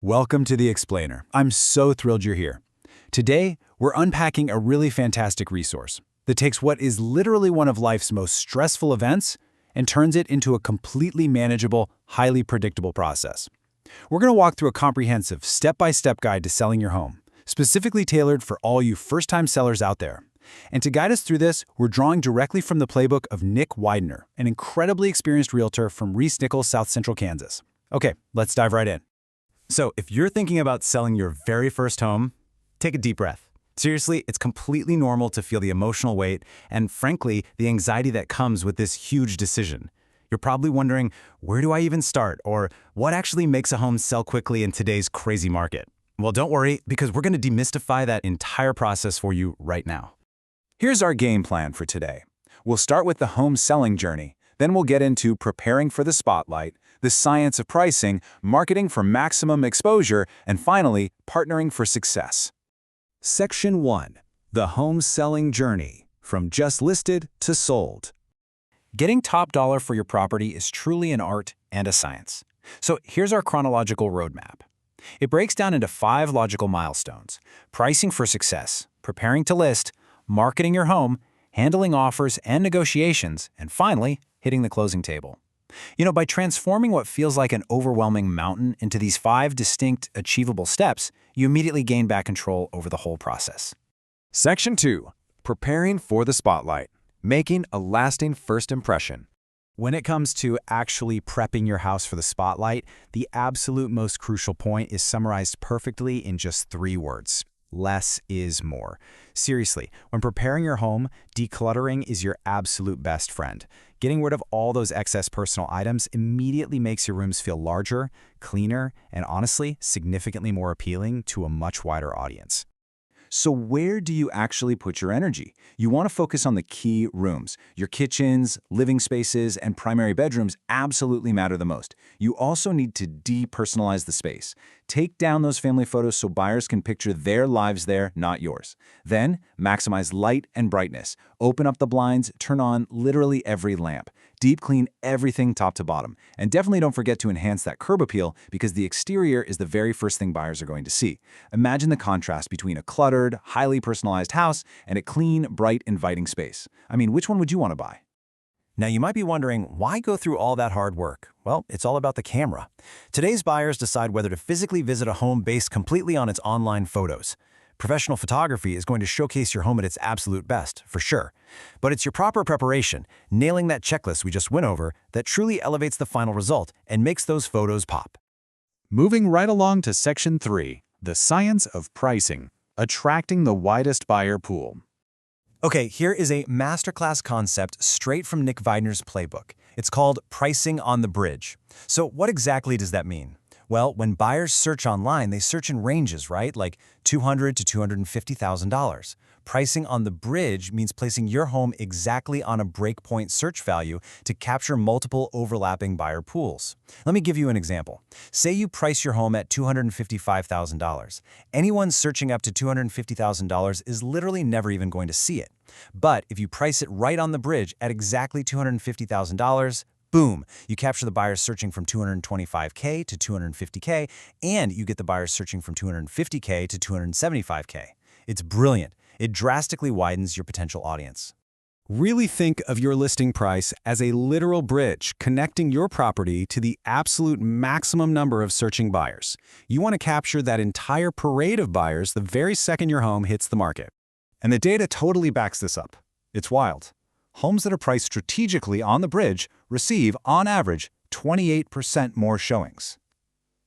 Welcome to The Explainer. I'm so thrilled you're here. Today, we're unpacking a really fantastic resource that takes what is literally one of life's most stressful events and turns it into a completely manageable, highly predictable process. We're going to walk through a comprehensive, step-by-step guide to selling your home, specifically tailored for all you first-time sellers out there. And to guide us through this, we're drawing directly from the playbook of Nick Widener, an incredibly experienced realtor from Reese Nichols, South Central Kansas. Okay, let's dive right in. So if you're thinking about selling your very first home, take a deep breath. Seriously, it's completely normal to feel the emotional weight and, frankly, the anxiety that comes with this huge decision. You're probably wondering, where do I even start? Or what actually makes a home sell quickly in today's crazy market? Well, don't worry, because we're going to demystify that entire process for you right now. Here's our game plan for today. We'll start with the home selling journey. Then we'll get into preparing for the spotlight, the science of pricing, marketing for maximum exposure, and finally, partnering for success. Section 1. The home selling journey, from just listed to sold. Getting top dollar for your property is truly an art and a science. So here's our chronological roadmap. It breaks down into 5 logical milestones: pricing for success, preparing to list, marketing your home, handling offers and negotiations, and finally, hitting the closing table. By transforming what feels like an overwhelming mountain into these 5 distinct, achievable steps, you immediately gain back control over the whole process. Section 2. Preparing for the spotlight, making a lasting first impression. When it comes to actually prepping your house for the spotlight, the absolute most crucial point is summarized perfectly in just 3 words. Less is more. Seriously, when preparing your home, decluttering is your absolute best friend. Getting rid of all those excess personal items immediately makes your rooms feel larger, cleaner, and honestly, significantly more appealing to a much wider audience. So where do you actually put your energy? You want to focus on the key rooms. Your kitchens, living spaces, and primary bedrooms absolutely matter the most. You also need to depersonalize the space. Take down those family photos so buyers can picture their lives there, not yours. Then, maximize light and brightness. Open up the blinds, turn on literally every lamp. Deep clean everything top to bottom. And definitely don't forget to enhance that curb appeal, because the exterior is the very first thing buyers are going to see. Imagine the contrast between a cluttered, highly personalized house and a clean, bright, inviting space. I mean, which one would you want to buy? Now, you might be wondering, why go through all that hard work? Well, it's all about the camera. Today's buyers decide whether to physically visit a home based completely on its online photos. Professional photography is going to showcase your home at its absolute best, for sure. But it's your proper preparation, nailing that checklist we just went over, that truly elevates the final result and makes those photos pop. Moving right along to Section 3. The science of pricing, attracting the widest buyer pool. Okay, here is a masterclass concept straight from Nick Widener's playbook. It's called pricing on the bridge. So what exactly does that mean? Well, when buyers search online, they search in ranges, right? Like $200,000 to $250,000. Pricing on the bridge means placing your home exactly on a breakpoint search value to capture multiple overlapping buyer pools. Let me give you an example. Say you price your home at $255,000. Anyone searching up to $250,000 is literally never even going to see it. But if you price it right on the bridge at exactly $250,000, boom, you capture the buyers searching from $225K to $250K, and you get the buyers searching from $250K to $275K. It's brilliant. It drastically widens your potential audience. Really think of your listing price as a literal bridge connecting your property to the absolute maximum number of searching buyers. You want to capture that entire parade of buyers the very second your home hits the market. And the data totally backs this up. It's wild. Homes that are priced strategically on the bridge receive, on average, 28% more showings.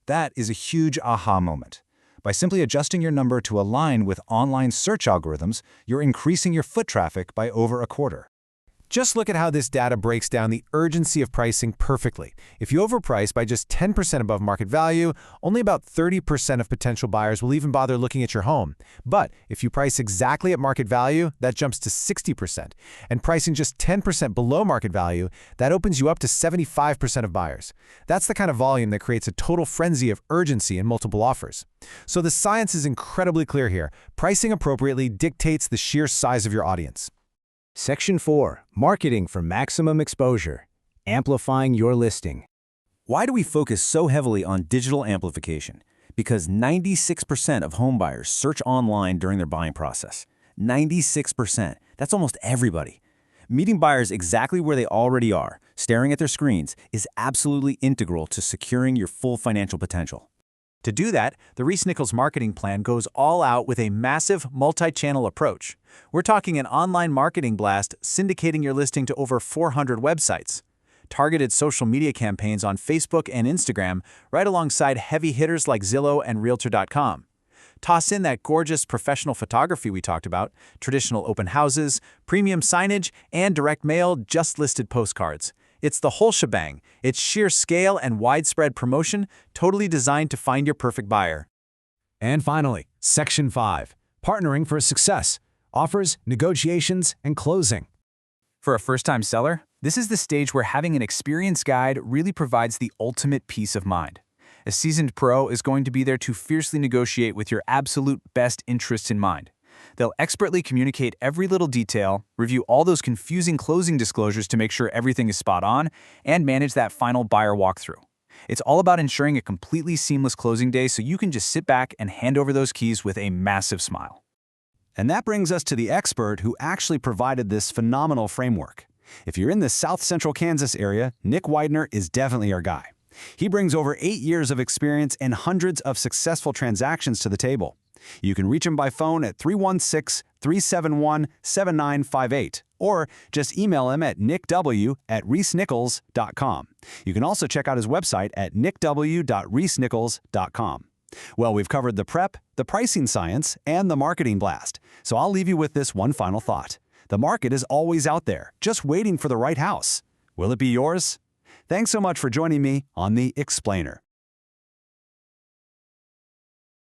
That is a huge aha moment. By simply adjusting your number to align with online search algorithms, you're increasing your foot traffic by over a quarter. Just look at how this data breaks down the urgency of pricing perfectly. If you overprice by just 10% above market value, only about 30% of potential buyers will even bother looking at your home. But if you price exactly at market value, that jumps to 60%. And pricing just 10% below market value, that opens you up to 75% of buyers. That's the kind of volume that creates a total frenzy of urgency and multiple offers. So the science is incredibly clear here. Pricing appropriately dictates the sheer size of your audience. Section 4. Marketing for maximum exposure. Amplifying your listing. Why do we focus so heavily on digital amplification? Because 96% of home buyers search online during their buying process. 96%. That's almost everybody. Meeting buyers exactly where they already are, staring at their screens, is absolutely integral to securing your full financial potential. To do that, the Reese Nichols marketing plan goes all out with a massive multi-channel approach. We're talking an online marketing blast syndicating your listing to over 400 websites. Targeted social media campaigns on Facebook and Instagram, right alongside heavy hitters like Zillow and Realtor.com. Toss in that gorgeous professional photography we talked about, traditional open houses, premium signage, and direct mail just listed postcards. It's the whole shebang. It's sheer scale and widespread promotion, totally designed to find your perfect buyer. And finally, Section 5, Partnering for Success, Offers, Negotiations, and Closing. For a first-time seller, this is the stage where having an experienced guide really provides the ultimate peace of mind. A seasoned pro is going to be there to fiercely negotiate with your absolute best interests in mind. They'll expertly communicate every little detail, review all those confusing closing disclosures to make sure everything is spot on, and manage that final buyer walkthrough. It's all about ensuring a completely seamless closing day so you can just sit back and hand over those keys with a massive smile. And that brings us to the expert who actually provided this phenomenal framework. If you're in the South Central Kansas area, Nick Widener is definitely our guy. He brings over 8 years of experience and hundreds of successful transactions to the table. You can reach him by phone at 316-371-7958 or just email him at nickw@reesenichols.com. You can also check out his website at nickw.reesenichols.com. Well, we've covered the prep, the pricing science, and the marketing blast. So I'll leave you with this one final thought. The market is always out there, just waiting for the right house. Will it be yours? Thanks so much for joining me on The Explainer.